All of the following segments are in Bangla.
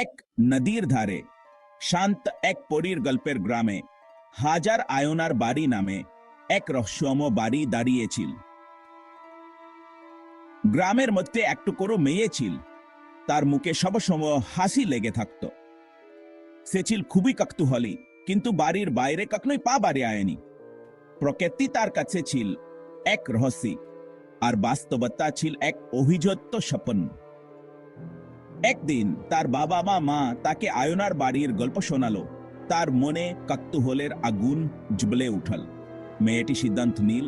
এক নদীর ধারে শান্ত এক পরীর গল্পের গ্রামে হাজার আয়নার বাড়ি নামে এক রহস্যময় বাড়ি দাঁড়িয়েছিল। গ্রামের মধ্যে একটু করে মেয়ে ছিল, তার মুখে সবসময় হাসি লেগে থাকত। সে ছিল খুবই কৌতূহলী, কিন্তু বাড়ির বাইরে কখনোই পা বাড়ি আয়নি। প্রকৃতি তার কাছে ছিল এক রহস্য, আর বাস্তবতা ছিল এক অভিজাত স্বপ্ন। একদিন তার বাবা মা তাকে আয়নার বাড়ির গল্প শোনালো। তার মনে কৌতূহলের আগুন জ্বলে উঠল। মেয়েটি সিদ্ধান্ত নিল,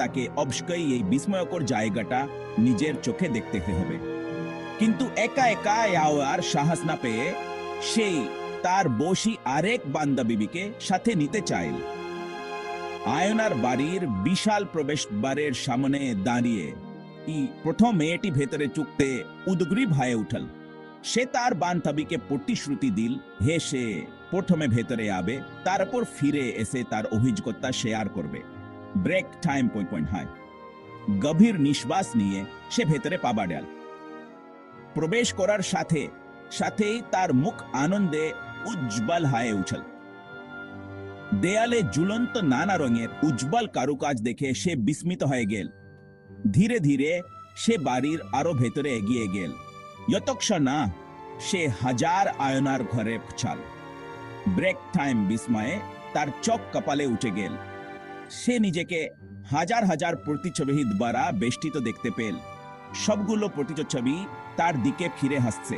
তাকে অবশ্যই এই বিস্ময়কর জায়গাটা নিজের চোখে দেখতে হবে। কিন্তু একা একা যাওয়ার সাহস না পেয়ে সে তার বসি আরেক বান্ধবীকে সাথে নিতে চাইল। আয়নার বাড়ির বিশাল প্রবেশদ্বারের সামনে দাঁড়িয়ে প্রথম মেয়েটি ভেতরে চুকতে উদ্গ্রীব হয়ে উঠল। সে তার বান্ধবীকে প্রতিশ্রুতি দিল, সে প্রথমে ভেতরে আবে, তারপর ফিরে এসে তার অভিজ্ঞতা শেয়ার করবে। Break time hi. গভীর নিঃশ্বাস নিয়ে সে ভেতরে পা বাড়াল। প্রবেশ করার সাথে সাথেই তার মুখ আনন্দে উজ্জ্বল হয়ে উঠল। দেয়ালে ঝুলন্ত নানা রঙের উজ্জ্বল কারুকাজ দেখে সে বিস্মিত হয়ে গেল। ধীরে ধীরে সে বাড়ির আরো ভেতরে এগিয়ে গেল, যতক্ষণ না সে হাজার আয়নার ঘরে পৌঁছাল। ব্রেক টাইম বিস্ময়ে তার চোখ কপালে উঠে গেল। সে নিজেকে হাজার হাজার প্রতিচ্ছবি দ্বারা বেষ্টিত দেখতে পেল। সবগুলো প্রতিচ্ছবি তার দিকে ফিরে হাসছে।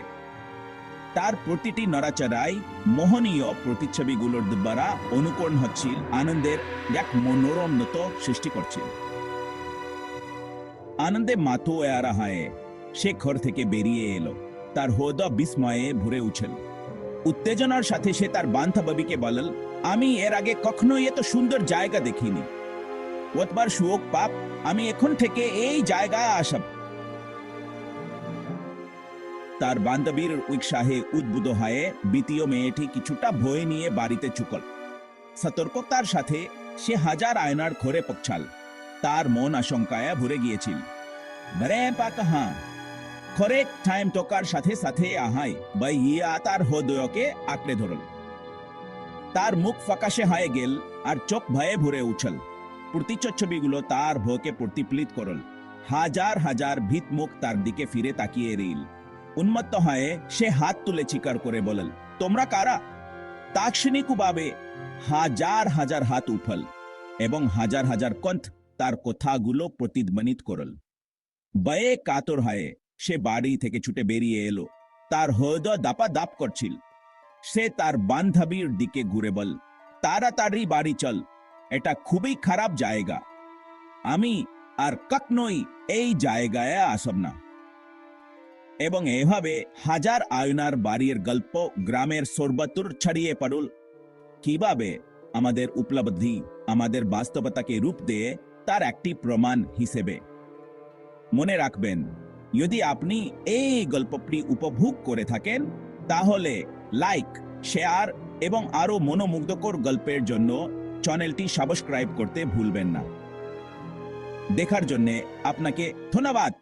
তার প্রতিটি নড়াচড়াই মোহনীয় প্রতিচ্ছবিগুলোর দ্বারা অনুকরণ হচ্ছিল, আনন্দের এক মনোরম নত সৃষ্টি করছিল। আনন্দে মাতোয়ারা হয়ে সে ঘর থেকে বেরিয়ে এলো। তার হৃদয় বিস্ময়ে ভরে উঠল। উত্তেজনার সাথে সে তার বান্ধবীকে বলল, আমি এর আগে কখনোই এত সুন্দর জায়গা দেখিনি। ওতবার সুযোগ পাপ, আমি এখন থেকে এই জায়গায় আসব। তার বান্ধবীর উৎসাহে উদ্বুদ্ধ হয়ে দ্বিতীয় মেয়েটি কিছুটা ভয় নিয়ে বাড়িতে চুকল। সতর্কতার সাথে সে হাজার আয়নার ঘরে পৌঁছাল। তার মন আশঙ্কায় ভরে গিয়েছিল। ঘরে টাইম টোকার সাথে সাথে আহাই বা ইয়া তার হৃদয়কে আঁকড়ে ধরল। তার মুখ ফ্যাকাশে হয়ে গেল আর চোখ ভয়ে ভরে উঠল। প্রতিচ্ছবিগুলো তার ভয়কে প্রতিফলিত করল। হাজার হাজার ভীত মুখ তার দিকে ফিরে তাকিয়ে রইল। উন্মত্ত হয়ে সে হাত তুলে চিৎকার করে বলল, তোমরা কারা? তাৎক্ষণিকভাবে হাজার হাজার হাত উঠল এবং হাজার হাজার কণ্ঠ তার কথাগুলো প্রতিধ্বনিত করল। ভয়ে কাতর হয়ে সে বাড়ি থেকে ছুটে বেরিয়ে এলো। তার হৃদয় দাপা দাপ করছিল। সে তার বান্ধবীর দিকে ঘুরে বল, তাড়াতাড়ি বাড়ি চল, এটা খুবই খারাপ জায়গা। আমি আর কখনোই এই জায়গায় আসব না। এবং এভাবে হাজার আয়নার বাড়ির গল্প গ্রামের সর্বত্র ছড়িয়ে পড়ল। কিভাবে আমাদের উপলব্ধি আমাদের বাস্তবতাকে রূপ দেয় তার একটি প্রমাণ হিসেবে। মনে রাখবেন, যদি আপনি এই গল্পটি উপভোগ করে থাকেন তাহলে লাইক, শেয়ার এবং আরো মনোমুগ্ধকর গল্পের জন্য চ্যানেলটি সাবস্ক্রাইব করতে ভুলবেন না। দেখার জন্য আপনাকে ধন্যবাদ।